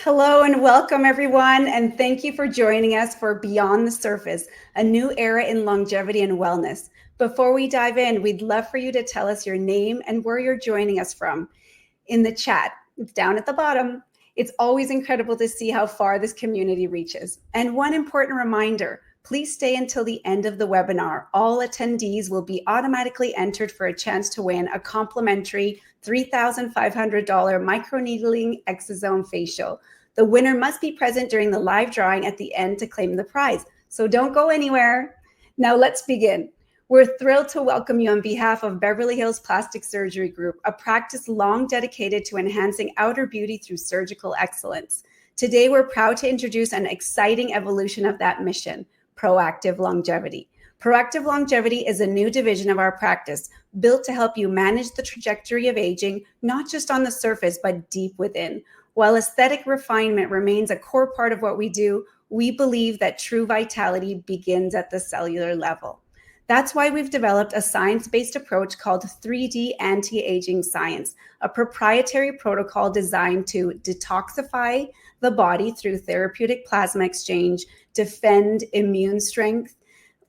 Hello and welcome everyone, and thank you for joining us for Beyond the Surface, a new era in longevity and wellness. Before we dive in, we'd love for you to tell us your name and where you're joining us from in the chat. It's down at the bottom. It's always incredible to see how far this community reaches. And one important reminder, please stay until the end of the webinar. All attendees will be automatically entered for a chance to win a complimentary $3,500 microneedling exosome facial. The winner must be present during the live drawing at the end to claim the prize. So don't go anywhere. Now let's begin. We're thrilled to welcome you on behalf of Beverly Hills Plastic Surgery Group, a practice long dedicated to enhancing outer beauty through surgical excellence. Today, we're proud to introduce an exciting evolution of that mission, Proactive Longevity. Proactive Longevity is a new division of our practice built to help you manage the trajectory of aging, not just on the surface, but deep within. While aesthetic refinement remains a core part of what we do, we believe that true vitality begins at the cellular level. That's why we've developed a science-based approach called 3D anti-aging science, a proprietary protocol designed to detoxify the body through therapeutic plasma exchange, defend immune strength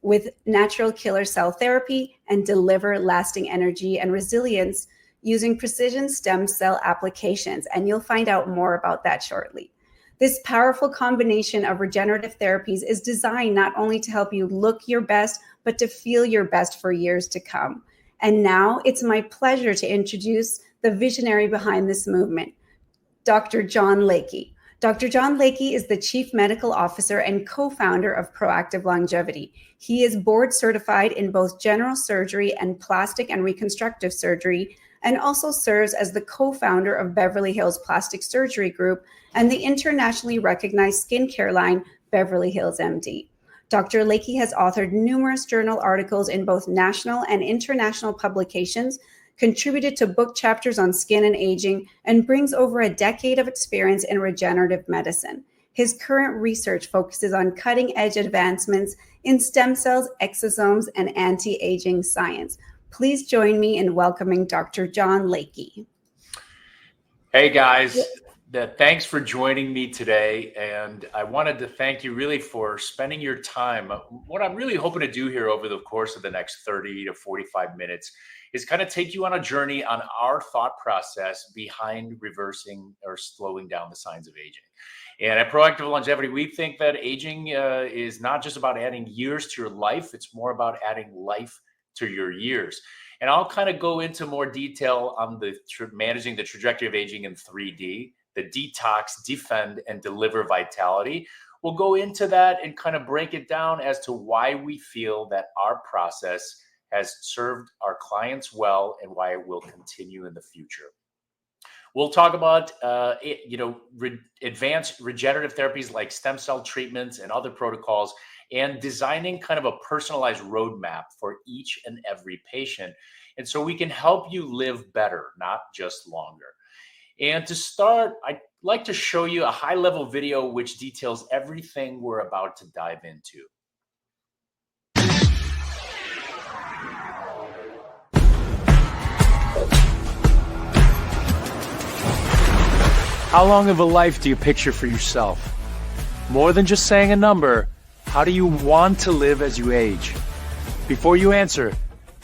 with natural killer cell therapy, and deliver lasting energy and resilience using precision stem cell applications. And you'll find out more about that shortly. This powerful combination of regenerative therapies is designed not only to help you look your best, but to feel your best for years to come. And now it's my pleasure to introduce the visionary behind this movement, Dr. John Lakey. Dr. John Lakey is the Chief Medical Officer and co-founder of Proactive Longevity. He is board certified in both general surgery and plastic and reconstructive surgery, and also serves as the co-founder of Beverly Hills Plastic Surgery Group and the internationally recognized skincare line, Beverly Hills MD. Dr. Lakey has authored numerous journal articles in both national and international publications, contributed to book chapters on skin and aging, and brings over a decade of experience in regenerative medicine. His current research focuses on cutting-edge advancements in stem cells, exosomes, and anti-aging science. Please join me in welcoming Dr. John Lakey. Hey guys, thanks for joining me today. And I wanted to thank you really for spending your time. What I'm really hoping to do here over the course of the next 30 to 45 minutes is kind of take you on a journey on our thought process behind reversing or slowing down the signs of aging. And at Proactive Longevity, we think that aging is not just about adding years to your life, it's more about adding life to your years. And I'll kind of go into more detail on the managing the trajectory of aging in 3D, the detox, defend, and deliver vitality. We'll go into that and kind of break it down as to why we feel that our process has served our clients well and why it will continue in the future. We'll talk about advanced regenerative therapies like stem cell treatments and other protocols, and designing kind of a personalized roadmap for each and every patient. And so we can help you live better, not just longer. And to start, I'd like to show you a high-level video which details everything we're about to dive into. How long of a life do you picture for yourself? More than just saying a number, how do you want to live as you age? Before you answer,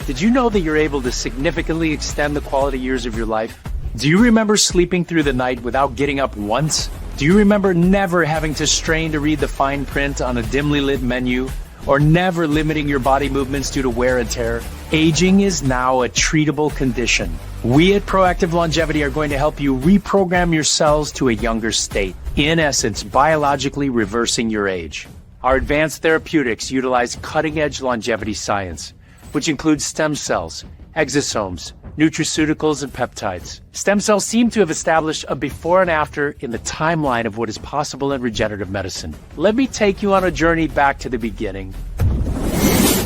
did you know that you're able to significantly extend the quality years of your life? Do you remember sleeping through the night without getting up once? Do you remember never having to strain to read the fine print on a dimly lit menu? Or never limiting your body movements due to wear and tear? Aging is now a treatable condition. We at Proactive Longevity are going to help you reprogram your cells to a younger state. In essence, biologically reversing your age. Our advanced therapeutics utilize cutting-edge longevity science, which includes stem cells, exosomes, nutraceuticals, and peptides. Stem cells seem to have established a before and after in the timeline of what is possible in regenerative medicine. Let me take you on a journey back to the beginning,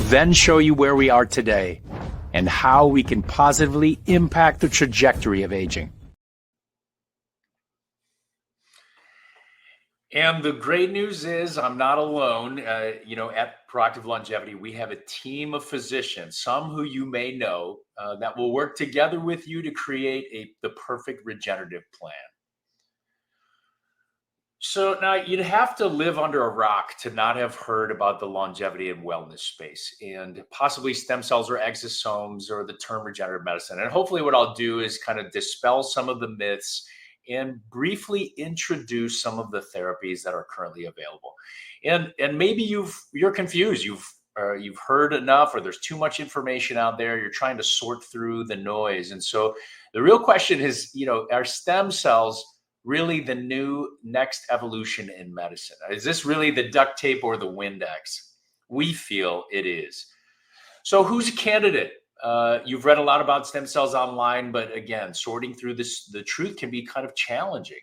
then show you where we are today and how we can positively impact the trajectory of aging. And the great news is I'm not alone. At Proactive Longevity, we have a team of physicians, some who you may know, that will work together with you to create the perfect regenerative plan. So now you'd have to live under a rock to not have heard about the longevity and wellness space and possibly stem cells or exosomes or the term regenerative medicine. And hopefully what I'll do is kind of dispel some of the myths and briefly introduce some of the therapies that are currently available. And maybe you're confused. You've heard enough, or there's too much information out there. You're trying to sort through the noise. And so the real question is, are stem cells really the new next evolution in medicine? Is this really the duct tape or the Windex? We feel it is. So who's a candidate? You've read a lot about stem cells online, but again, sorting through the truth can be kind of challenging.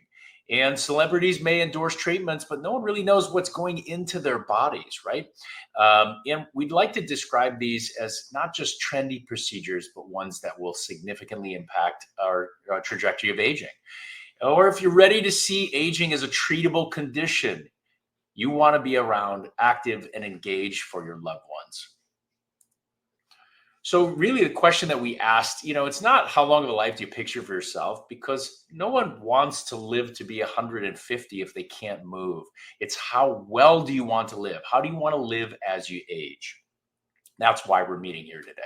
And celebrities may endorse treatments, but no one really knows what's going into their bodies, right? And we'd like to describe these as not just trendy procedures, but ones that will significantly impact our trajectory of aging. Or if you're ready to see aging as a treatable condition, you want to be around, active, and engaged for your loved ones. So really the question that we asked, it's not how long of a life do you picture for yourself, because no one wants to live to be 150 if they can't move. It's how well do you want to live? How do you want to live as you age? That's why we're meeting here today.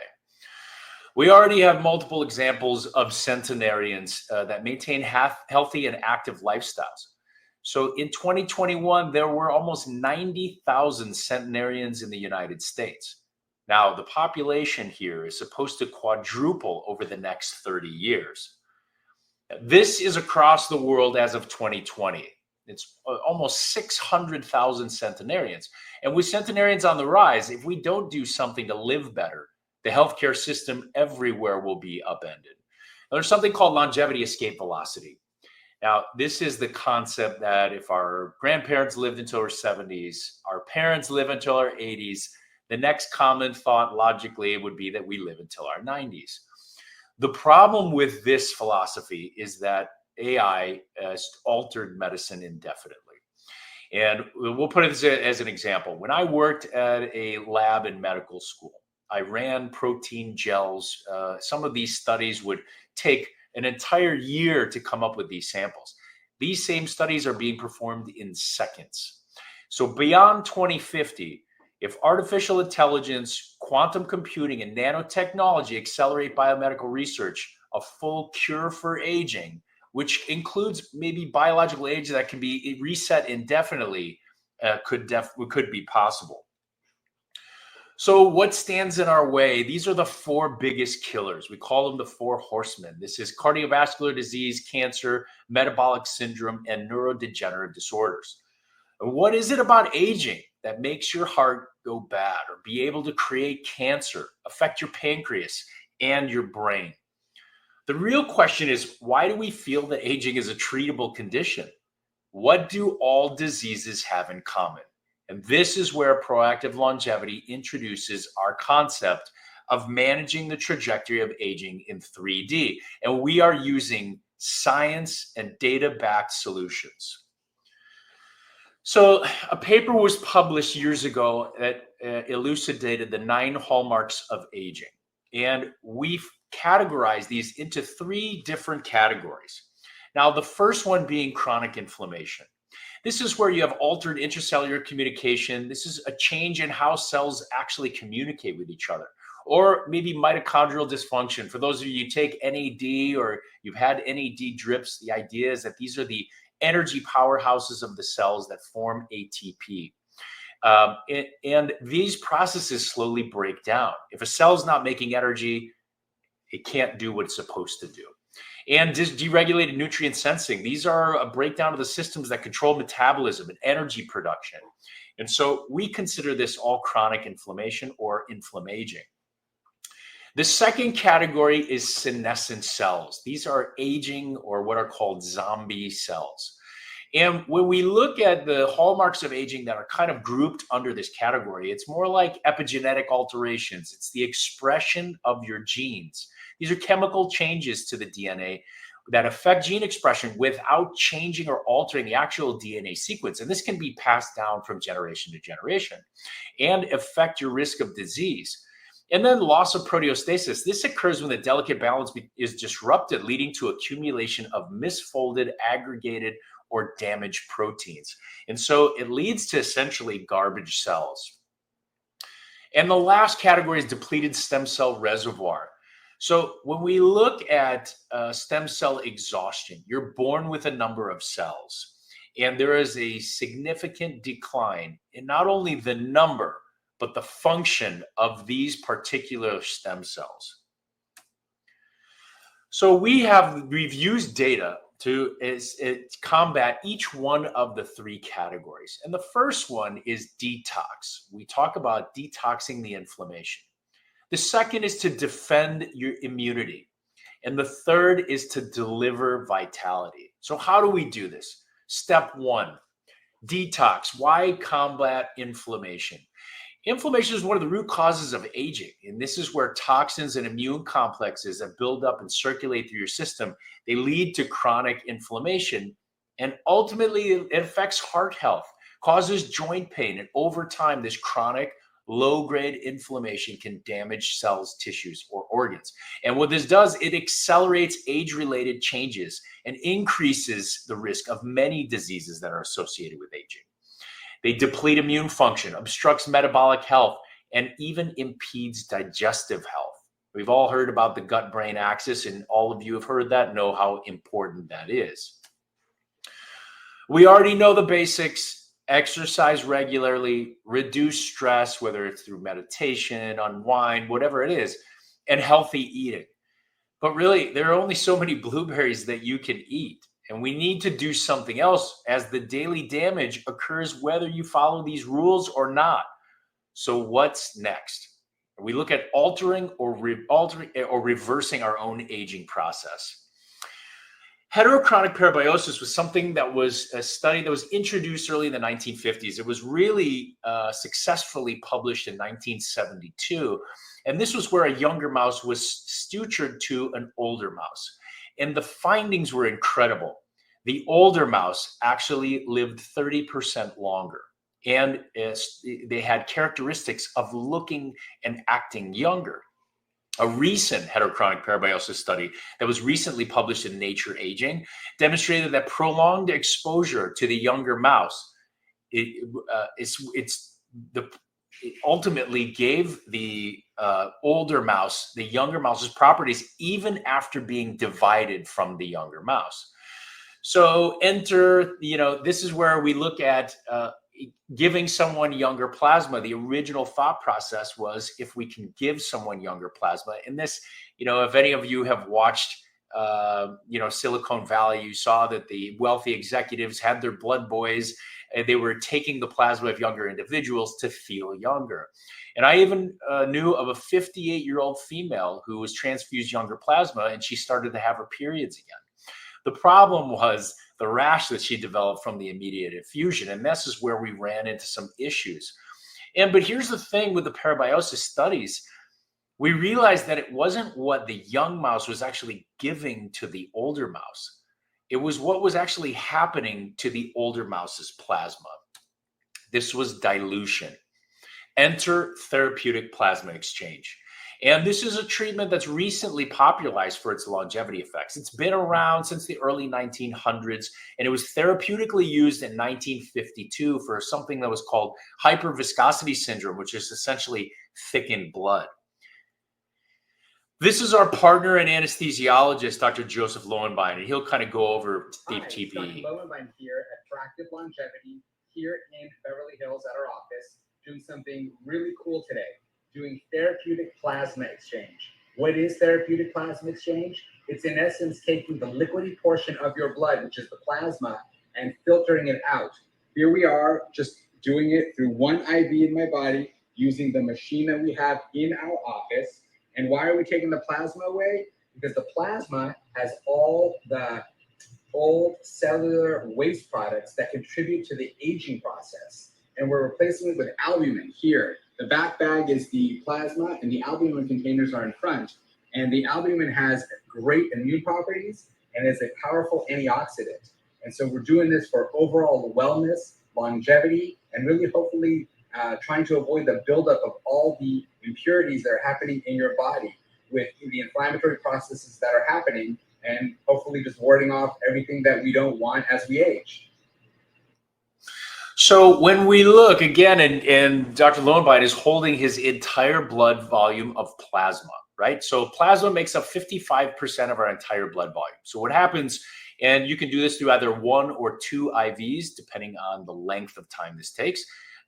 We already have multiple examples of centenarians that maintain healthy and active lifestyles. So in 2021, there were almost 90,000 centenarians in the United States. Now, the population here is supposed to quadruple over the next 30 years. This is across the world as of 2020. It's almost 600,000 centenarians. And with centenarians on the rise, if we don't do something to live better, the healthcare system everywhere will be upended. Now, there's something called longevity escape velocity. Now, this is the concept that if our grandparents lived until our 70s, our parents live until our 80s, the next common thought logically would be that we live until our 90s. The problem with this philosophy is that AI has altered medicine indefinitely. And we'll put it as an example. When I worked at a lab in medical school, I ran protein gels. Some of these studies would take an entire year to come up with these samples. These same studies are being performed in seconds. So beyond 2050, if artificial intelligence, quantum computing, and nanotechnology accelerate biomedical research, a full cure for aging, which includes maybe biological age that can be reset indefinitely, could be possible. So what stands in our way? These are the four biggest killers. We call them the four horsemen. This is cardiovascular disease, cancer, metabolic syndrome, and neurodegenerative disorders. And what is it about aging that makes your heart go bad or be able to create cancer, affect your pancreas and your brain? The real question is, why do we feel that aging is a treatable condition? What do all diseases have in common? And this is where proactive longevity introduces our concept of managing the trajectory of aging in 3D. And we are using science and data-backed solutions. So a paper was published years ago that elucidated the 9 hallmarks of aging. And we've categorized these into 3 different categories. Now, the first one being chronic inflammation. This is where you have altered intracellular communication. This is a change in how cells actually communicate with each other. Or maybe mitochondrial dysfunction. For those of you who take NAD or you've had NAD drips, the idea is that these are the energy powerhouses of the cells that form ATP. And these processes slowly break down. If a cell is not making energy, it can't do what it's supposed to do. And deregulated nutrient sensing. These are a breakdown of the systems that control metabolism and energy production. And so we consider this all chronic inflammation or inflammaging. The second category is senescent cells. These are aging or what are called zombie cells. And when we look at the hallmarks of aging that are kind of grouped under this category, it's more like epigenetic alterations. It's the expression of your genes. These are chemical changes to the DNA that affect gene expression without changing or altering the actual DNA sequence. And this can be passed down from generation to generation and affect your risk of disease. And then loss of proteostasis. This occurs when the delicate balance is disrupted, leading to accumulation of misfolded, aggregated, or damaged proteins. And so it leads to essentially garbage cells. And the last category is depleted stem cell reservoir. So when we look at stem cell exhaustion, you're born with a number of cells, and there is a significant decline in not only the number, but the function of these particular stem cells. So we've used data to combat each one of the three categories. And the first one is detox. We talk about detoxing the inflammation. The second is to defend your immunity. And the third is to deliver vitality. So how do we do this? Step one, detox. Why combat inflammation? Inflammation is one of the root causes of aging, and this is where toxins and immune complexes that build up and circulate through your system, they lead to chronic inflammation, and ultimately it affects heart health, causes joint pain, and over time, this chronic low-grade inflammation can damage cells, tissues, or organs. And what this does, it accelerates age-related changes and increases the risk of many diseases that are associated with aging. They deplete immune function, obstructs metabolic health, and even impedes digestive health. We've all heard about the gut-brain axis, and all of you have heard that, know how important that is. We already know the basics: exercise regularly, reduce stress, whether it's through meditation, unwind, whatever it is, and healthy eating. But really, there are only so many blueberries that you can eat. And we need to do something else, as the daily damage occurs whether you follow these rules or not. So what's next? We look at altering or reversing our own aging process. Heterochronic parabiosis was something that was a study that was introduced early in the 1950s. It was really successfully published in 1972. And this was where a younger mouse was sutured to an older mouse. And the findings were incredible. The older mouse actually lived 30% longer. And they had characteristics of looking and acting younger. A recent heterochronic parabiosis study that was recently published in Nature Aging demonstrated that prolonged exposure to the younger mouse, it ultimately gave the older mouse, the younger mouse's properties, even after being divided from the younger mouse. So this is where we look at giving someone younger plasma. The original thought process was, if we can give someone younger plasma, and this, if any of you have watched, Silicon Valley, you saw that the wealthy executives had their blood boys, and they were taking the plasma of younger individuals to feel younger. And I even knew of a 58-year-old female who was transfused younger plasma, and she started to have her periods again. The problem was the rash that she developed from the immediate infusion, and this is where we ran into some issues. But here's the thing with the parabiosis studies. We realized that it wasn't what the young mouse was actually giving to the older mouse. It was what was actually happening to the older mouse's plasma. This was dilution. Enter therapeutic plasma exchange. And this is a treatment that's recently popularized for its longevity effects. It's been around since the early 1900s, and it was therapeutically used in 1952 for something that was called hyperviscosity syndrome, which is essentially thickened blood. This is our partner and anesthesiologist, Dr. Joseph Lowenbein, and he'll kind of go over deep TPE. Dr. Lowenbein here at Attractive Longevity here in Beverly Hills at our office, doing something really cool today, doing therapeutic plasma exchange. What is therapeutic plasma exchange? It's in essence taking the liquidy portion of your blood, which is the plasma, and filtering it out. Here we are, just doing it through one IV in my body, using the machine that we have in our office. And why are we taking the plasma away? Because the plasma has all the old cellular waste products that contribute to the aging process. And we're replacing it with albumin here. The back bag is the plasma, and the albumin containers are in front. And the albumin has great immune properties and is a powerful antioxidant. And so we're doing this for overall wellness, longevity, and really hopefully trying to avoid the buildup of all the impurities that are happening in your body with the inflammatory processes that are happening, and hopefully just warding off everything that we don't want as we age. So when we look again, and Dr. Lowenbein is holding his entire blood volume of plasma, right? So plasma makes up 55% of our entire blood volume. So what happens, and you can do this through either 1 or 2 IVs, depending on the length of time this takes.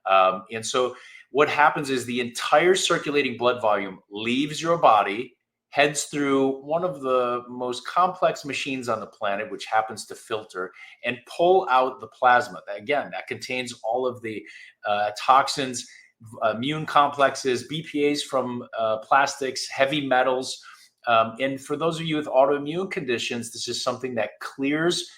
And so what happens is the entire circulating blood volume leaves your body, heads through one of the most complex machines on the planet, which happens to filter and pull out the plasma. Again, that contains all of the toxins, immune complexes, BPAs from plastics, heavy metals. And for those of you with autoimmune conditions, this is something that clears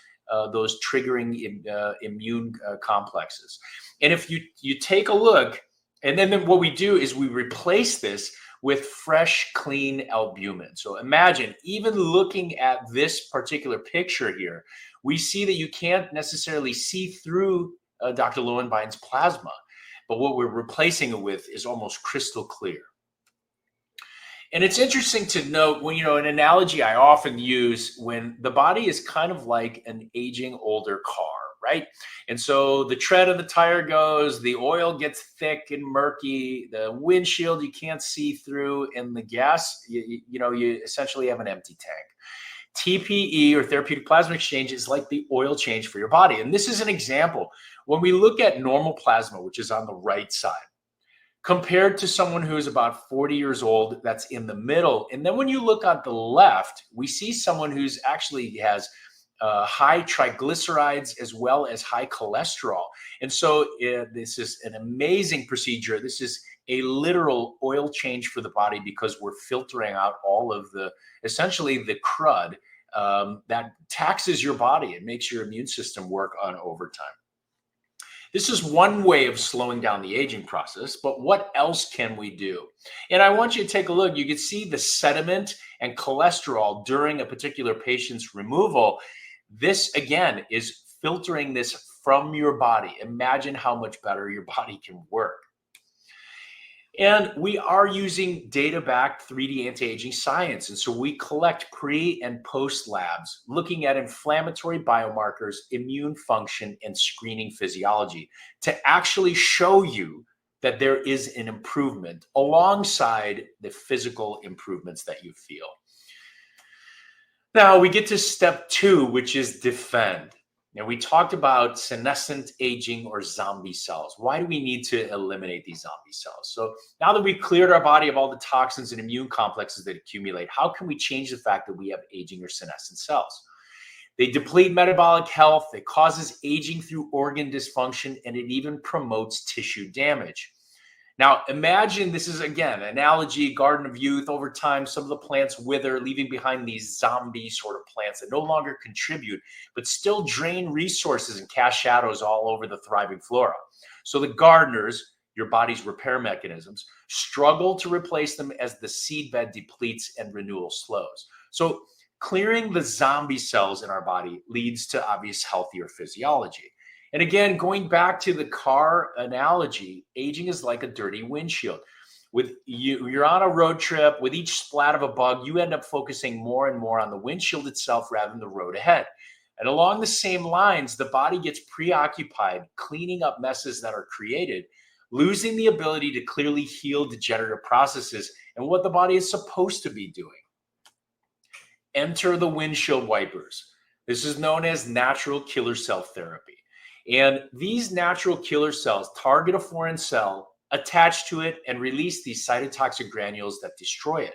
those triggering immune complexes. And if you take a look, and then what we do is we replace this with fresh, clean albumin. So imagine, even looking at this particular picture here, we see that you can't necessarily see through Dr. Lowenbein's plasma, but what we're replacing it with is almost crystal clear. And it's interesting to note, when, an analogy I often use, when the body is kind of like an aging older car, right? And so the tread of the tire goes, the oil gets thick and murky, the windshield you can't see through, and the gas, you essentially have an empty tank. TPE, or therapeutic plasma exchange, is like the oil change for your body. And this is an example. When we look at normal plasma, which is on the right side, compared to someone who's about 40 years old, that's in the middle. And then when you look on the left, we see someone who's actually has high triglycerides as well as high cholesterol. And so this is an amazing procedure. This is a literal oil change for the body, because we're filtering out all of essentially the crud that taxes your body and makes your immune system work on overtime. This is one way of slowing down the aging process, but what else can we do? And I want you to take a look. You can see the sediment and cholesterol during a particular patient's removal. This, again, is filtering this from your body. Imagine how much better your body can work. And we are using data-backed 3D anti-aging science. And so we collect pre and post labs looking at inflammatory biomarkers, immune function, and screening physiology to actually show you that there is an improvement alongside the physical improvements that you feel. Now we get to step 2, which is defend. Now, we talked about senescent aging, or zombie cells. Why do we need to eliminate these zombie cells? So now that we've cleared our body of all the toxins and immune complexes that accumulate, how can we change the fact that we have aging or senescent cells? They deplete metabolic health, it causes aging through organ dysfunction, and it even promotes tissue damage. Now, imagine this is, again, analogy, Garden of Youth. Over time, some of the plants wither, leaving behind these zombie sort of plants that no longer contribute, but still drain resources and cast shadows all over the thriving flora. So the gardeners, your body's repair mechanisms, struggle to replace them as the seedbed depletes and renewal slows. So clearing the zombie cells in our body leads to obvious healthier physiology. And again, going back to the car analogy, aging is like a dirty windshield. You're on a road trip, with each splat of a bug, you end up focusing more and more on the windshield itself rather than the road ahead. And along the same lines, the body gets preoccupied cleaning up messes that are created, losing the ability to clearly heal degenerative processes and what the body is supposed to be doing. Enter the windshield wipers. This is known as natural killer cell therapy. And these natural killer cells target a foreign cell, attach to it, and release these cytotoxic granules that destroy it.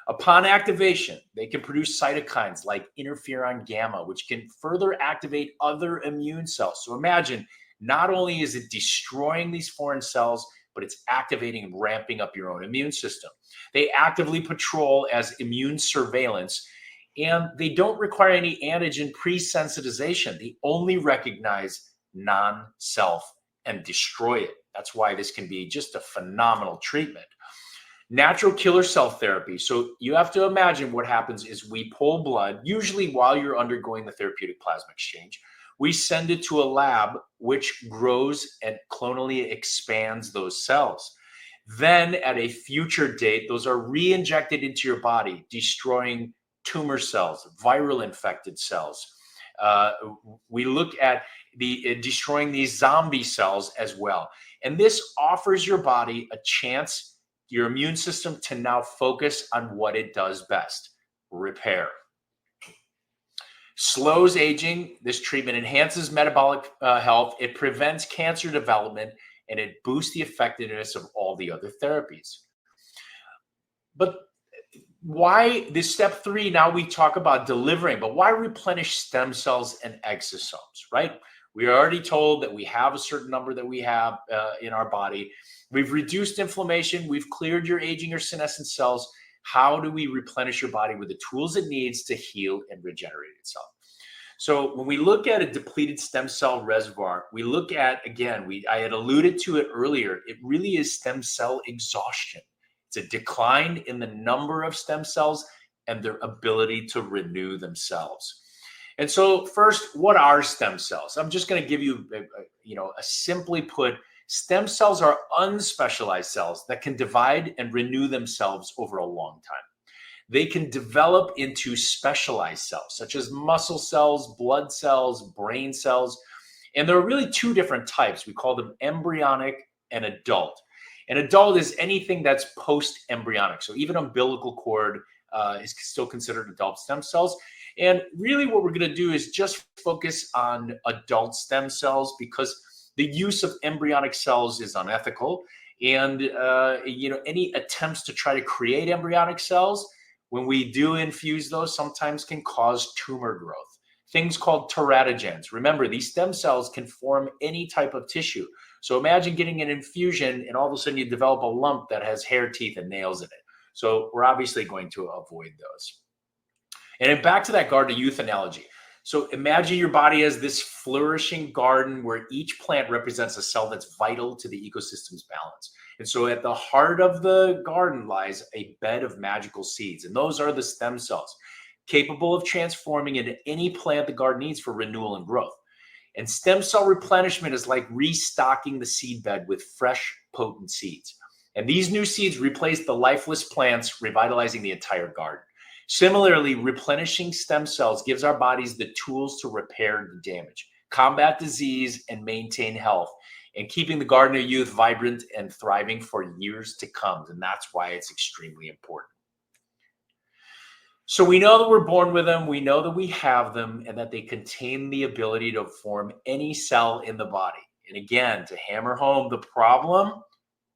Upon activation, they can produce cytokines like interferon gamma, which can further activate other immune cells. So imagine, not only is it destroying these foreign cells, but it's activating and ramping up your own immune system. They actively patrol as immune surveillance, and they don't require any antigen pre-sensitization. They only recognize non-self and destroy it. That's why this can be just a phenomenal treatment. Natural killer cell therapy. So you have to imagine what happens is we pull blood, usually while you're undergoing the therapeutic plasma exchange. we send it to a lab which grows and clonally expands those cells. Then at a future date, those are re-injected into your body, destroying tumor cells, viral infected cells. We look at destroying these zombie cells as well. And this offers your body a chance, your immune system, to now focus on what it does best: repair. Slows aging. This treatment enhances metabolic health. It prevents cancer development, and it boosts the effectiveness of all the other therapies. But why this step 3? Now we talk about delivering, but why replenish stem cells and exosomes, right? We are already told that we have a certain number that we have in our body. We've reduced inflammation. We've cleared your aging or senescent cells. How do we replenish your body with the tools it needs to heal and regenerate itself? So when we look at a depleted stem cell reservoir, we look at, again, I had alluded to it earlier, it really is stem cell exhaustion. It's a decline in the number of stem cells and their ability to renew themselves. And so first, what are stem cells? I'm just going to give you, a simply put, stem cells are unspecialized cells that can divide and renew themselves over a long time. They can develop into specialized cells, such as muscle cells, blood cells, brain cells. And there are really 2 different types. We call them embryonic and adult. An adult is anything that's post-embryonic. So even umbilical cord is still considered adult stem cells. And really what we're going to do is just focus on adult stem cells, because the use of embryonic cells is unethical. And, any attempts to try to create embryonic cells, when we do infuse those, sometimes can cause tumor growth. Things called teratogens. Remember, these stem cells can form any type of tissue. So imagine getting an infusion and all of a sudden you develop a lump that has hair, teeth, and nails in it. So we're obviously going to avoid those. And then back to that Garden of Youth analogy. So imagine your body as this flourishing garden where each plant represents a cell that's vital to the ecosystem's balance. And so at the heart of the garden lies a bed of magical seeds. And those are the stem cells, capable of transforming into any plant the garden needs for renewal and growth. And stem cell replenishment is like restocking the seed bed with fresh, potent seeds. And these new seeds replace the lifeless plants, revitalizing the entire garden. Similarly, replenishing stem cells gives our bodies the tools to repair the damage, combat disease, and maintain health, and keeping the Garden of Youth vibrant and thriving for years to come. And that's why it's extremely important. So we know that we're born with them, we know that we have them, and that they contain the ability to form any cell in the body. And again, to hammer home the problem,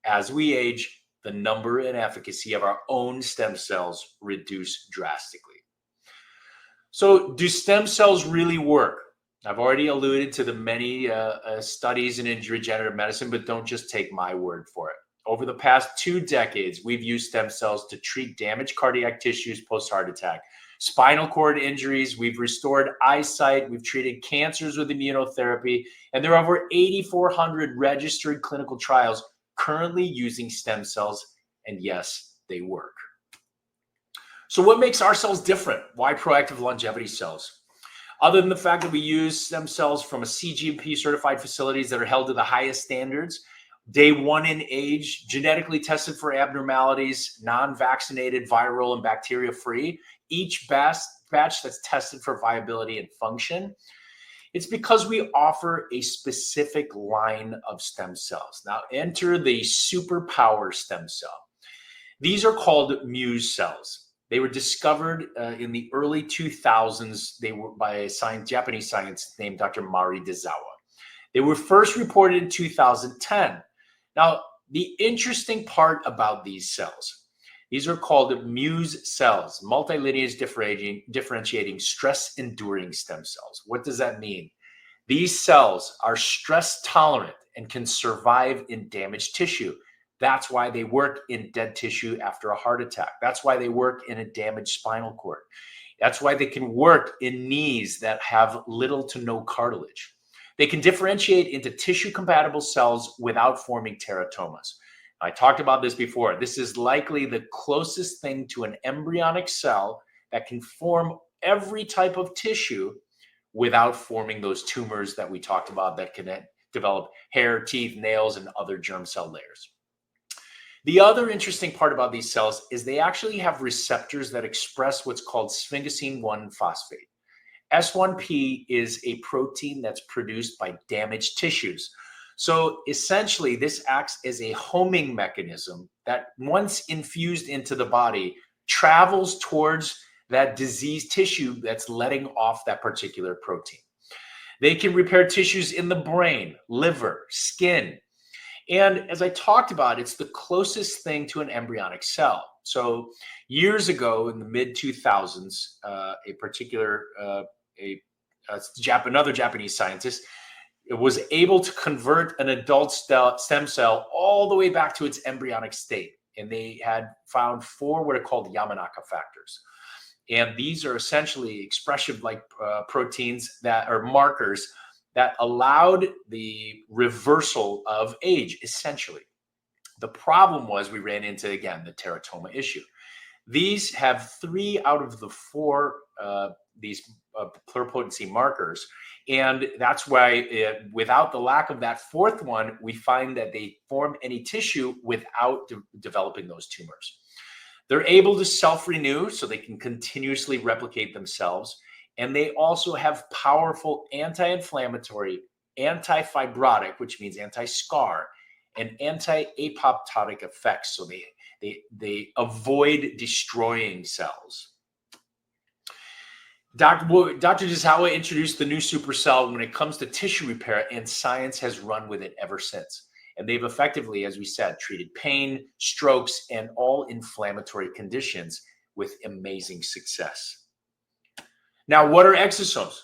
as we age, the number and efficacy of our own stem cells reduce drastically. So do stem cells really work? I've already alluded to the many studies in regenerative medicine, but don't just take my word for it. Over the past 2 decades, we've used stem cells to treat damaged cardiac tissues post-heart attack, spinal cord injuries, we've restored eyesight, we've treated cancers with immunotherapy, and there are over 8,400 registered clinical trials currently using stem cells, and yes, they work. So what makes our cells different? Why proactive longevity cells? Other than the fact that we use stem cells from a CGMP certified facilities that are held to the highest standards, day 1 in age, genetically tested for abnormalities, non-vaccinated, viral and bacteria free, each batch that's tested for viability and function. It's because we offer a specific line of stem cells. Now enter the superpower stem cell. These are called Muse cells. They were discovered in the early 2000s. They were by a Japanese scientist named Dr. Mari Dezawa. They were first reported in 2010. Now, the interesting part about these cells, these are called Muse cells, multilineage differentiating stress-enduring stem cells. What does that mean? These cells are stress tolerant and can survive in damaged tissue. That's why they work in dead tissue after a heart attack. That's why they work in a damaged spinal cord. That's why they can work in knees that have little to no cartilage. They can differentiate into tissue-compatible cells without forming teratomas. I talked about this before. This is likely the closest thing to an embryonic cell that can form every type of tissue without forming those tumors that we talked about that can develop hair, teeth, nails, and other germ cell layers. The other interesting part about these cells is they actually have receptors that express what's called sphingosine 1 phosphate. S1P is a protein that's produced by damaged tissues. So essentially, this acts as a homing mechanism that, once infused into the body, travels towards that diseased tissue that's letting off that particular protein. They can repair tissues in the brain, liver, skin. And as I talked about, it's the closest thing to an embryonic cell. So years ago, in the mid-2000s, another Japanese scientist was able to convert an adult stem cell all the way back to its embryonic state. And they had found 4 what are called Yamanaka factors. And these are essentially expressive-like proteins that are markers that allowed the reversal of age, essentially. The problem was we ran into, again, the teratoma issue. These have 3 out of the 4 these pluripotency markers. And that's why without the lack of that 4th one, we find that they form any tissue without developing those tumors. They're able to self-renew, so they can continuously replicate themselves. And they also have powerful anti-inflammatory, anti-fibrotic, which means anti-scar, and anti-apoptotic effects. So they avoid destroying cells. Dr. Jizawa introduced the new supercell when it comes to tissue repair, and science has run with it ever since. And they've effectively, as we said, treated pain, strokes, and all inflammatory conditions with amazing success. Now, what are exosomes?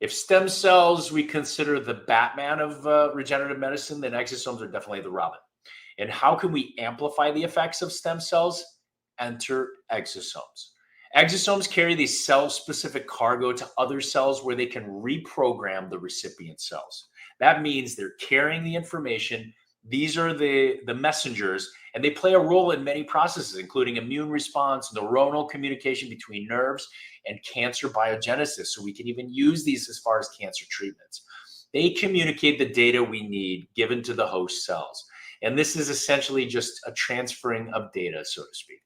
If stem cells we consider the Batman of regenerative medicine, then exosomes are definitely the Robin. And how can we amplify the effects of stem cells? Enter exosomes. Exosomes carry the cell-specific cargo to other cells where they can reprogram the recipient cells. That means they're carrying the information. These are the messengers, and they play a role in many processes, including immune response, neuronal communication between nerves, and cancer biogenesis. So we can even use these as far as cancer treatments. They communicate the data we need given to the host cells. And this is essentially just a transferring of data, so to speak.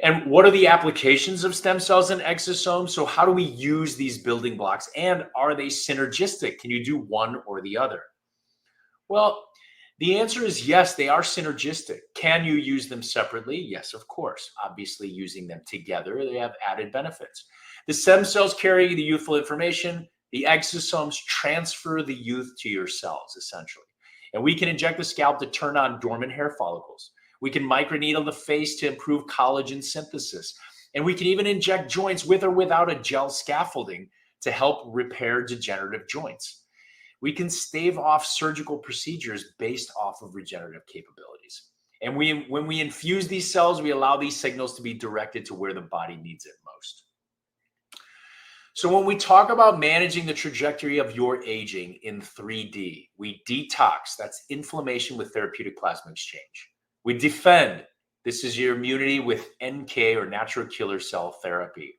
And what are the applications of stem cells and exosomes? So how do we use these building blocks? And are they synergistic? Can you do one or the other? Well, the answer is yes, they are synergistic. Can you use them separately? Yes, of course. Obviously, using them together, they have added benefits. The stem cells carry the youthful information. The exosomes transfer the youth to your cells, essentially. And we can inject the scalp to turn on dormant hair follicles. We can microneedle the face to improve collagen synthesis. And we can even inject joints with or without a gel scaffolding to help repair degenerative joints. We can stave off surgical procedures based off of regenerative capabilities. And when we infuse these cells, we allow these signals to be directed to where the body needs it most. So when we talk about managing the trajectory of your aging in 3D, we detox, that's inflammation with therapeutic plasma exchange. We defend, this is your immunity with NK or natural killer cell therapy.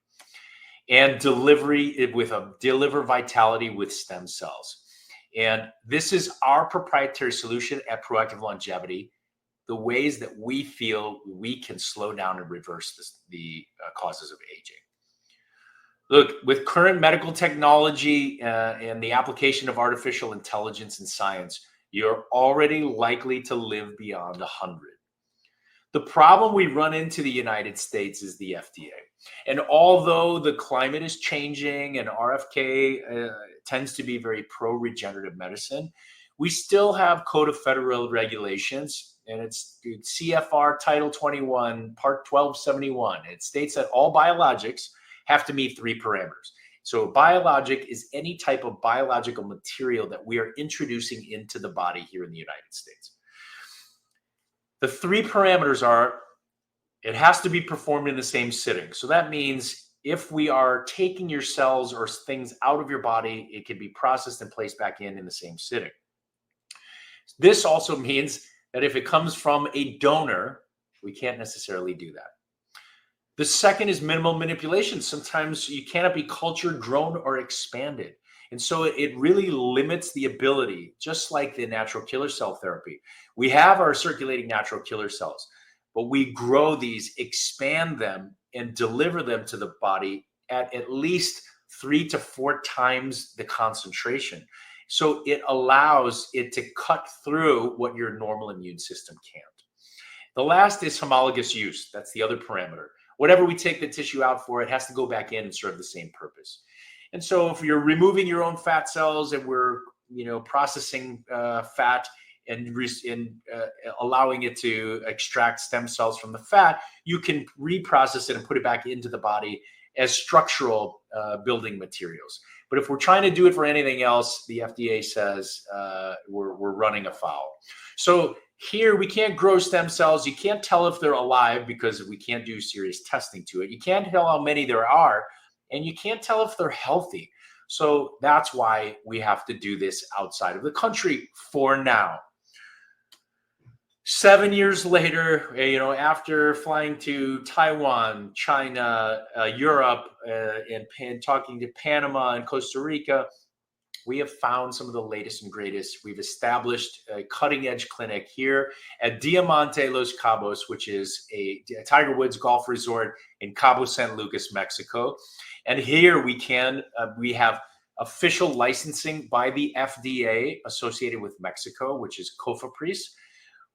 And deliver vitality with stem cells. And this is our proprietary solution at Proactive Longevity, the ways that we feel we can slow down and reverse the causes of aging. Look, with current medical technology and the application of artificial intelligence and science, you're already likely to live beyond 100. The problem we run into the United States is the FDA. And although the climate is changing and RFK tends to be very pro-regenerative medicine, we still have Code of Federal Regulations, and it's CFR Title 21, Part 1271. It states that all biologics have to meet 3 parameters. So a biologic is any type of biological material that we are introducing into the body here in the United States. The 3 parameters are, it has to be performed in the same sitting. So that means if we are taking your cells or things out of your body, it can be processed and placed back in the same sitting. This also means that if it comes from a donor, we can't necessarily do that. The second is minimal manipulation. Sometimes you cannot be cultured, grown, or expanded. And so it really limits the ability, just like the natural killer cell therapy. We have our circulating natural killer cells, but we grow these, expand them, and deliver them to the body at least 3 to 4 times the concentration. So it allows it to cut through what your normal immune system can't. The last is homologous use. That's the other parameter. Whatever we take the tissue out for, it has to go back in and serve the same purpose. And so if you're removing your own fat cells and we're processing fat and allowing it to extract stem cells from the fat, you can reprocess it and put it back into the body as structural building materials. But if we're trying to do it for anything else, the FDA says we're running afoul. So here we can't grow stem cells. You can't tell if they're alive because we can't do serious testing to it. You can't tell how many there are, and you can't tell if they're healthy. So that's why we have to do this outside of the country for now. 7 years later, after flying to Taiwan, China, Europe, and talking to Panama and Costa Rica, we have found some of the latest and greatest. We've established a cutting-edge clinic here at Diamante Los Cabos, which is a Tiger Woods golf resort in Cabo San Lucas, Mexico. And here we have official licensing by the FDA associated with Mexico, which is COFEPRIS.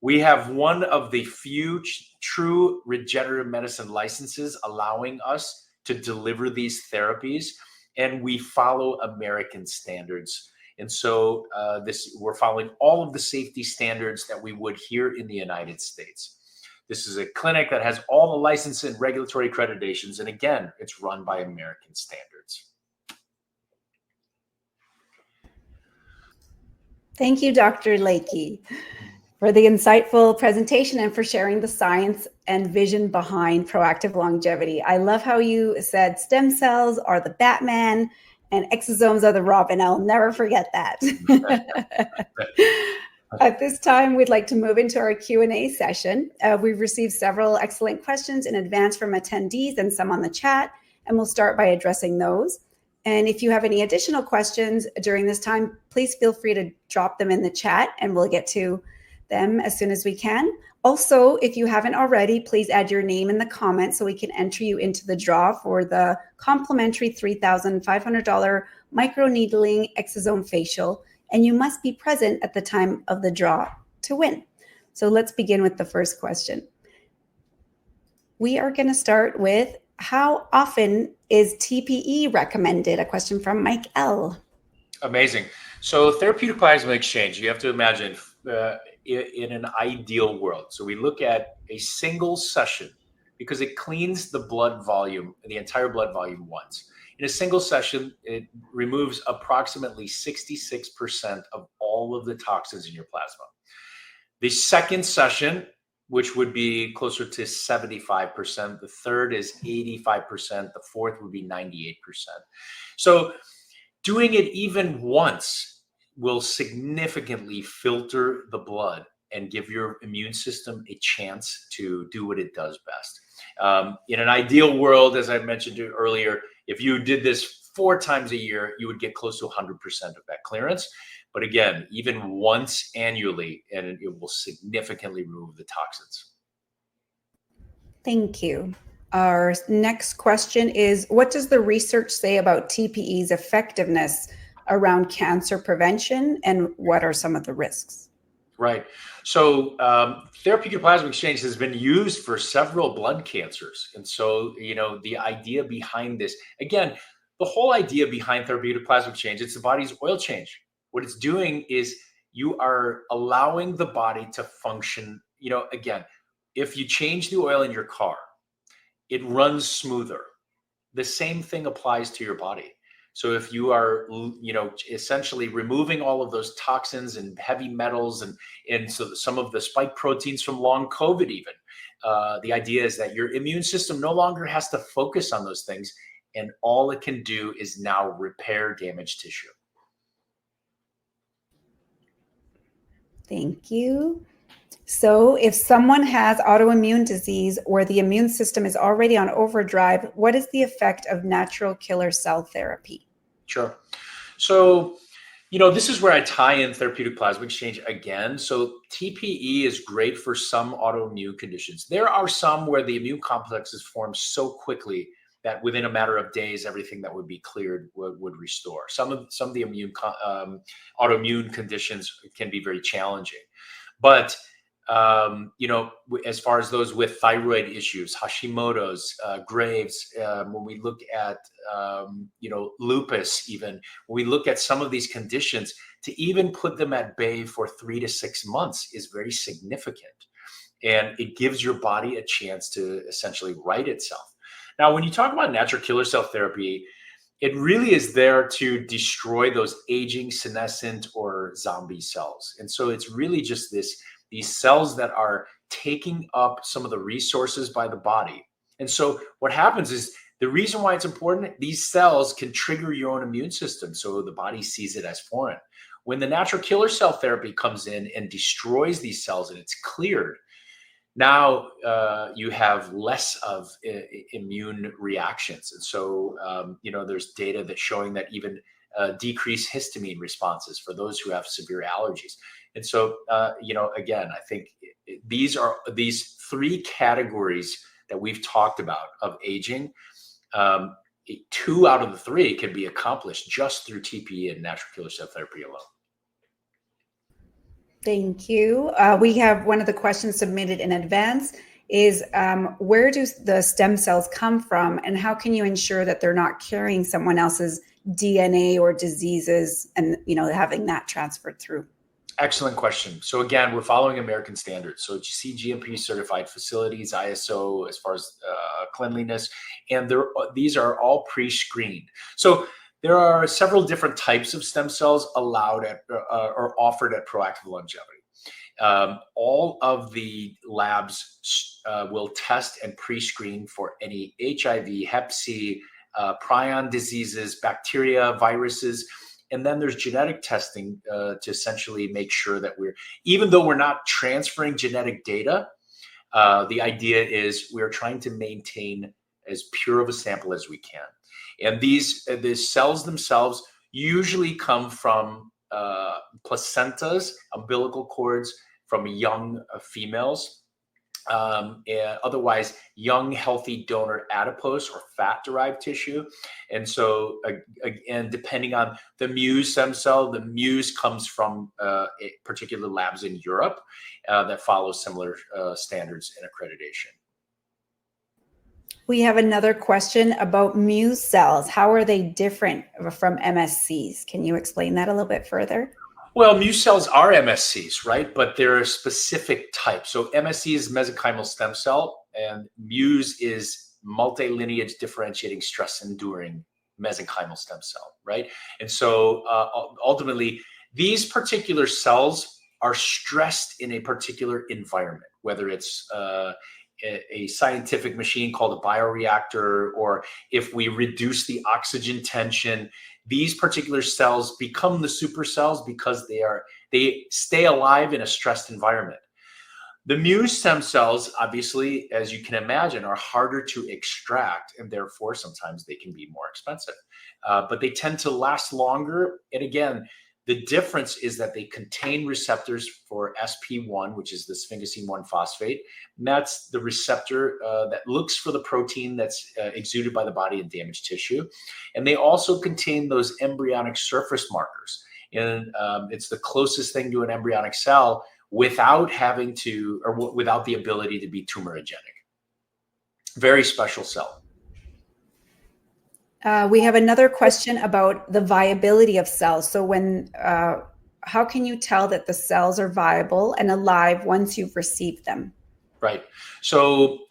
We have one of the few true regenerative medicine licenses allowing us to deliver these therapies, and we follow American standards. And so we're following all of the safety standards that we would here in the United States. This is a clinic that has all the license and regulatory accreditations, and again, it's run by American standards. Thank you, Dr. Lakey, for the insightful presentation and for sharing the science and vision behind proactive longevity. I love how you said stem cells are the Batman and exosomes are the Robin. I'll never forget that. At this time, we'd like to move into our Q&A session. We've received several excellent questions in advance from attendees and some on the chat, and we'll start by addressing those. And if you have any additional questions during this time, please feel free to drop them in the chat and we'll get to them as soon as we can. Also, if you haven't already, please add your name in the comments so we can enter you into the draw for the complimentary $3,500 microneedling exosome facial, and you must be present at the time of the draw to win. So let's begin with the first question. We are going to start with, how often is TPE recommended? A question from Mike L. Amazing. So therapeutic plasma exchange, you have to imagine in an ideal world. So we look at a single session because it cleans the blood volume, the entire blood volume once. In a single session, it removes approximately 66% of all of the toxins in your plasma. The second session, which would be closer to 75%. The third is 85%. The fourth would be 98%. So doing it even once will significantly filter the blood and give your immune system a chance to do what it does best. In an ideal world, as I mentioned earlier, if you did this 4 times a year, you would get close to 100% of that clearance. But again, even once annually, and it will significantly remove the toxins. Thank you. Our next question is, what does the research say about TPE's effectiveness around cancer prevention, and what are some of the risks? Right. So therapeutic plasma exchange has been used for several blood cancers. And so, the idea behind this, again, the whole idea behind therapeutic plasma exchange, it's the body's oil change. What it's doing is you are allowing the body to function. Again, if you change the oil in your car, it runs smoother. The same thing applies to your body. So if you are, essentially removing all of those toxins and heavy metals and so some of the spike proteins from long COVID even, the idea is that your immune system no longer has to focus on those things, and all it can do is now repair damaged tissue. Thank you. So if someone has autoimmune disease or the immune system is already on overdrive, what is the effect of natural killer cell therapy? Sure. So, this is where I tie in therapeutic plasma exchange again. So TPE is great for some autoimmune conditions. There are some where the immune complex is formed so quickly that within a matter of days, everything that would be cleared would restore. Some of the autoimmune conditions can be very challenging, but as far as those with thyroid issues, Hashimoto's, Graves, when we look at, lupus, even when we look at some of these conditions, to even put them at bay for 3 to 6 months is very significant. And it gives your body a chance to essentially right itself. Now, when you talk about natural killer cell therapy, it really is there to destroy those aging, senescent, or zombie cells. And so it's really just these cells that are taking up some of the resources by the body. And so what happens is, the reason why it's important, these cells can trigger your own immune system, so the body sees it as foreign. When the natural killer cell therapy comes in and destroys these cells and it's cleared, now you have less of immune reactions. And so, there's data that's showing that even decreased histamine responses for those who have severe allergies. And so, again, I think these 3 categories that we've talked about of aging. 2 out of the 3 can be accomplished just through TPE and natural killer cell therapy alone. Thank you. We have one of the questions submitted in advance is where do the stem cells come from, and how can you ensure that they're not carrying someone else's DNA or diseases and having that transferred through? Excellent question. So again, we're following American standards. So CGMP certified facilities, ISO as far as cleanliness, and these are all pre-screened. So there are several different types of stem cells allowed at or offered at Proactive Longevity. All of the labs will test and pre-screen for any HIV, Hep C, prion diseases, bacteria, viruses. And then there's genetic testing to essentially make sure that even though we're not transferring genetic data, the idea is we're trying to maintain as pure of a sample as we can. And these cells themselves usually come from placentas, umbilical cords from young females, and otherwise young, healthy donor adipose or fat-derived tissue. And so, again, depending on the Muse stem cell, the Muse comes from particular labs in Europe that follow similar standards and accreditation. We have another question about Muse cells. How are they different from MSCs? Can you explain that a little bit further? Well, Muse cells are MSCs, right? But they're a specific type. So MSC is mesenchymal stem cell, and Muse is multi-lineage differentiating stress-enduring mesenchymal stem cell, right? And so ultimately, these particular cells are stressed in a particular environment, whether it's a scientific machine called a bioreactor, or if we reduce the oxygen tension, these particular cells become the supercells because they stay alive in a stressed environment. The Muse stem cells, obviously, as you can imagine, are harder to extract, and therefore sometimes they can be more expensive. But they tend to last longer. And again, the difference is that they contain receptors for SP1, which is the sphingosine-1 phosphate. And that's the receptor that looks for the protein that's exuded by the body in damaged tissue. And they also contain those embryonic surface markers. And it's the closest thing to an embryonic cell without having to, or without the ability to be tumorigenic. Very special cell. We have another question about the viability of cells. So how can you tell that the cells are viable and alive once you've received them? Right. So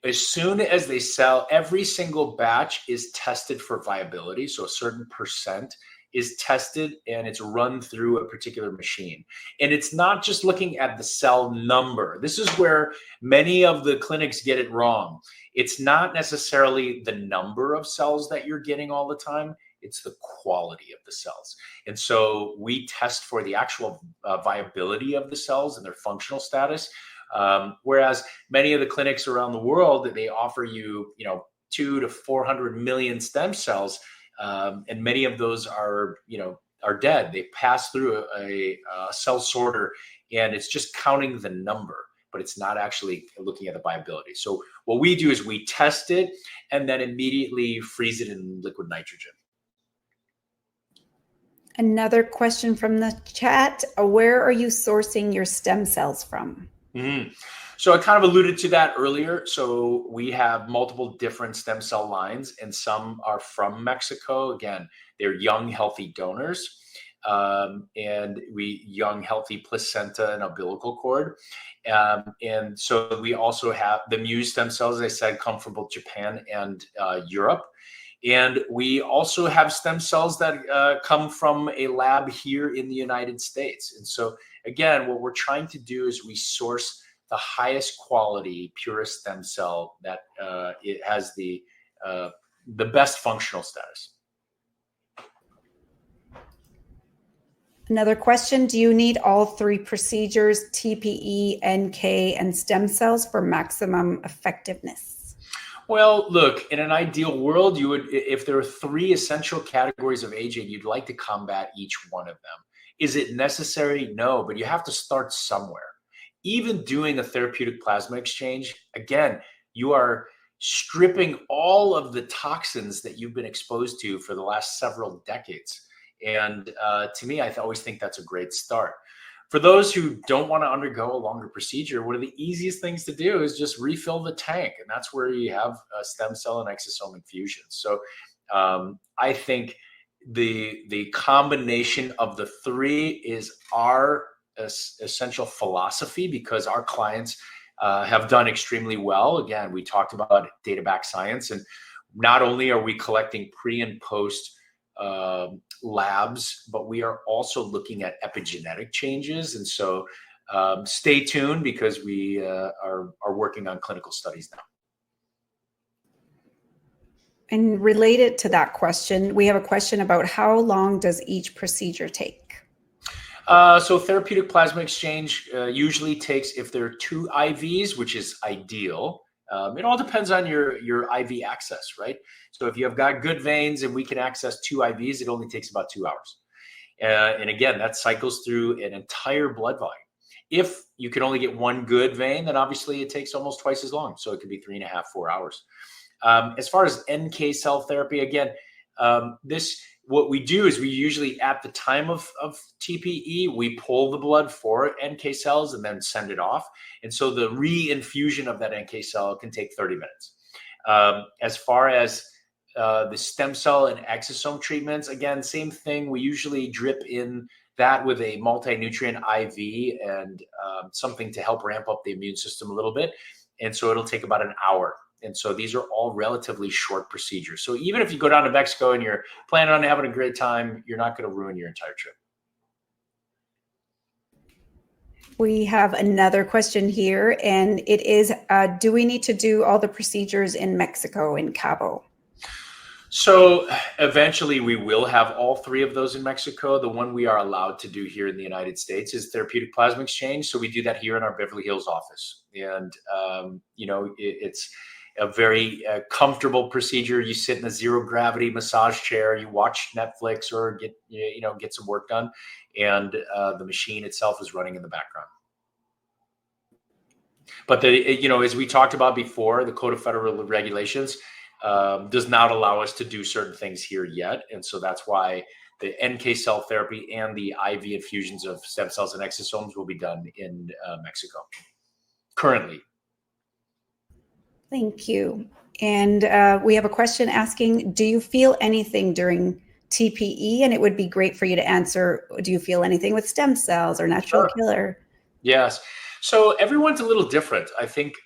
as soon as they sell, every single batch is tested for viability. So a certain percent is tested and it's run through a particular machine. And it's not just looking at the cell number. This is where many of the clinics get it wrong. It's not necessarily the number of cells that you're getting all the time. it's the quality of the cells. And so we test for the actual viability of the cells and their functional status. Whereas many of the clinics around the world, they offer you, 2 to 400 million stem cells. And many of those are dead. They pass through a cell sorter, and it's just counting the number, but it's not actually looking at the viability. So what we do is we test it and then immediately freeze it in liquid nitrogen. Another question from the chat. Where are you sourcing your stem cells from? Mm-hmm. So I kind of alluded to that earlier. So we have multiple different stem cell lines, and some are from Mexico. Again, they're young, healthy donors. And young, healthy placenta and umbilical cord. And so we also have the Muse stem cells, as I said, come from both Japan and Europe. And we also have stem cells that come from a lab here in the United States. And so, again, what we're trying to do is we source the highest quality, purest stem cell that it has the best functional status. Another question, do you need all 3 procedures, TPE, NK, and stem cells for maximum effectiveness? Well, look, in an ideal world, you would, if there are 3 essential categories of aging, you'd like to combat each one of them. Is it necessary? No, but you have to start somewhere. Even doing a therapeutic plasma exchange, again, you are stripping all of the toxins that you've been exposed to for the last several decades. And to me, I always think that's a great start. For those who don't want to undergo a longer procedure, one of the easiest things to do is just refill the tank. And that's where you have stem cell and exosome infusions. So I think the combination of the 3 is our essential philosophy, because our clients have done extremely well. Again, we talked about data-backed science. And not only are we collecting pre and post labs, but we are also looking at epigenetic changes. And so stay tuned, because we are working on clinical studies now. And related to that question, we have a question about how long does each procedure take? So therapeutic plasma exchange usually takes, if there are 2 IVs, which is ideal. It all depends on your IV access, right? So if you have got good veins and we can access 2 IVs, it only takes about 2 hours. And again, that cycles through an entire blood volume. If you can only get 1 good vein, then obviously it takes almost twice as long. So it could be 3.5, 4 hours. As far as NK cell therapy, again, what we do is we usually, at the time of TPE, we pull the blood for NK cells and then send it off. And so the re-infusion of that NK cell can take 30 minutes. As far as the stem cell and exosome treatments, again, same thing. We usually drip in that with a multi-nutrient IV and something to help ramp up the immune system a little bit. And so it'll take about an hour. And so these are all relatively short procedures. So even if you go down to Mexico and you're planning on having a great time, you're not going to ruin your entire trip. We have another question here, and it is, do we need to do all the procedures in Mexico, in Cabo? So eventually we will have all 3 of those in Mexico. The one we are allowed to do here in the United States is therapeutic plasma exchange. So we do that here in our Beverly Hills office. And, it's a very comfortable procedure. You sit in a 0 gravity massage chair, you watch Netflix or get some work done. And the machine itself is running in the background. But as we talked about before, the Code of Federal Regulations does not allow us to do certain things here yet. And so that's why the NK cell therapy and the IV infusions of stem cells and exosomes will be done in Mexico currently. Thank you. And we have a question asking, do you feel anything during TPE? And it would be great for you to answer, do you feel anything with stem cells or natural killer? Yes. So everyone's a little different. I think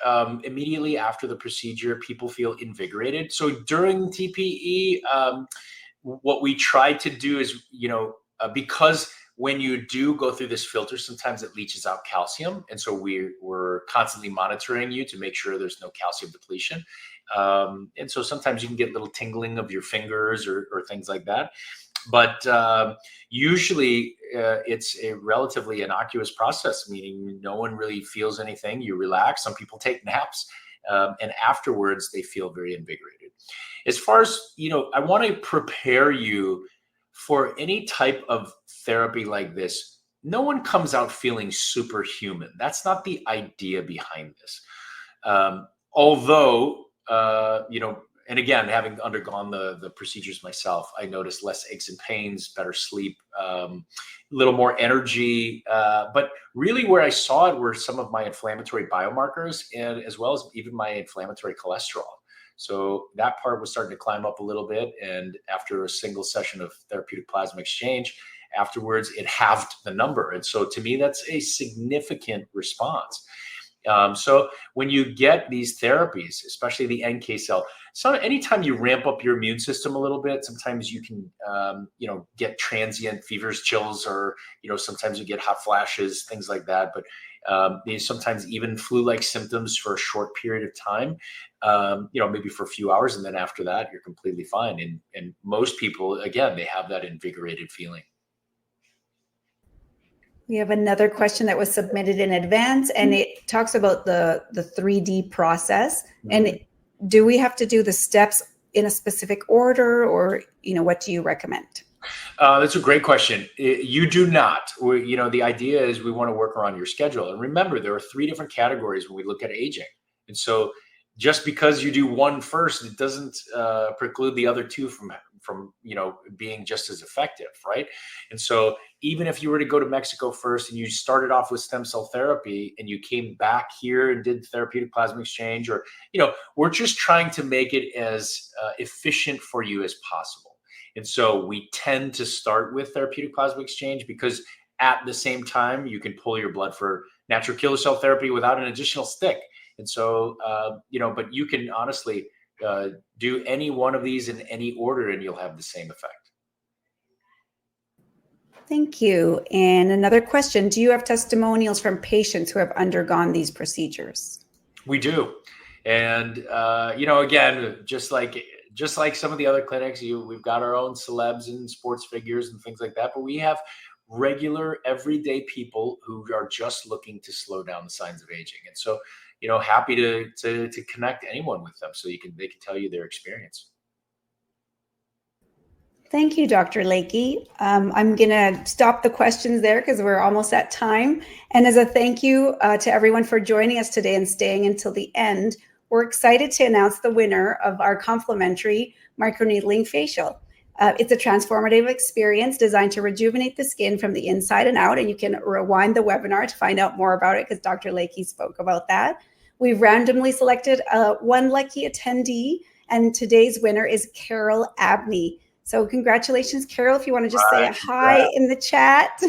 immediately after the procedure, people feel invigorated. So during TPE, what we try to do is, because when you do go through this filter, sometimes it leaches out calcium. And so we're constantly monitoring you to make sure there's no calcium depletion. And so sometimes you can get a little tingling of your fingers or things like that. But usually it's a relatively innocuous process, meaning no one really feels anything. You relax. Some people take naps, and afterwards they feel very invigorated. As far as, I want to prepare you for any type of therapy like this. No one comes out feeling superhuman. That's not the idea behind this. Although, and again, having undergone the procedures myself, I noticed less aches and pains, better sleep, a little more energy. But really where I saw it were some of my inflammatory biomarkers, and as well as even my inflammatory cholesterol. So that part was starting to climb up a little bit. And after a single session of therapeutic plasma exchange, afterwards, it halved the number. And so to me, that's a significant response. So when you get these therapies, especially the NK cell, so anytime you ramp up your immune system a little bit, sometimes you can, get transient fevers, chills, or, sometimes you get hot flashes, things like that. But sometimes even flu-like symptoms for a short period of time, maybe for a few hours. And then after that, you're completely fine. And most people, again, they have that invigorated feeling. We have another question that was submitted in advance, and it talks about the 3D process. Mm-hmm. And do we have to do the steps in a specific order, or, what do you recommend? That's a great question. You do not. The idea is we want to work around your schedule. And remember, there are 3 different categories when we look at aging. And so just because you do one first, it doesn't preclude the other 2 from being just as effective, right? And so even if you were to go to Mexico first and you started off with stem cell therapy and you came back here and did therapeutic plasma exchange, or, we're just trying to make it as efficient for you as possible. And so we tend to start with therapeutic plasma exchange because at the same time, you can pull your blood for natural killer cell therapy without an additional stick. And so, but you can honestly do any one of these in any order and you'll have the same effect. Thank you. And another question, do you have testimonials from patients who have undergone these procedures? We do. And, again, just like some of the other clinics, we've got our own celebs and sports figures and things like that, but we have regular everyday people who are just looking to slow down the signs of aging. And so, happy to connect anyone with them so they can tell you their experience. Thank you, Dr. Lakey. I'm going to stop the questions there because we're almost at time. And as a thank you to everyone for joining us today and staying until the end, we're excited to announce the winner of our complimentary microneedling facial. It's a transformative experience designed to rejuvenate the skin from the inside and out. And you can rewind the webinar to find out more about it because Dr. Lakey spoke about that. We've randomly selected one lucky attendee, and today's winner is Carol Abney. So congratulations, Carol, if you want to just say a hi in the chat.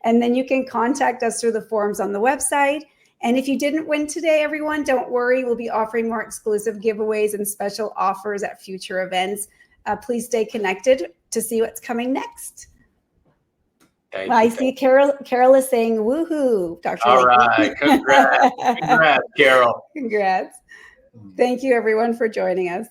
And then you can contact us through the forms on the website. And if you didn't win today, everyone, don't worry. We'll be offering more exclusive giveaways and special offers at future events. Please stay connected to see what's coming next. I see Carol is saying woohoo, Dr. All Lakey. Right, congrats, Carol. Congrats. Thank you, everyone, for joining us.